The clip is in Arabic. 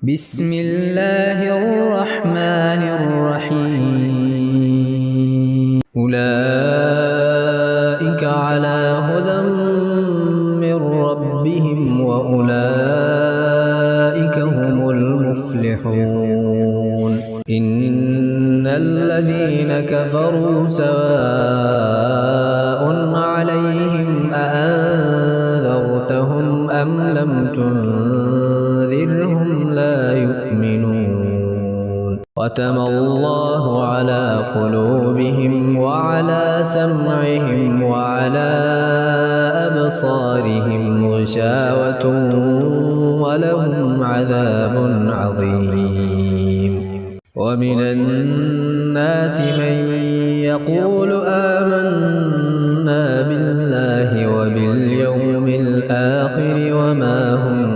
بسم الله الرحمن الرحيم. أولئك على هدى من ربهم وأولئك هم المفلحون. إن الذين كفروا سواء عليهم أأنذرتهم أم لم تنذرهم لا يؤمنون. ختم الله على قلوبهم وعلى سمعهم وعلى أبصارهم غشاوة ولهم عذاب عظيم. ومن الناس من يقول آمنا بالله وباليوم الآخر وما هم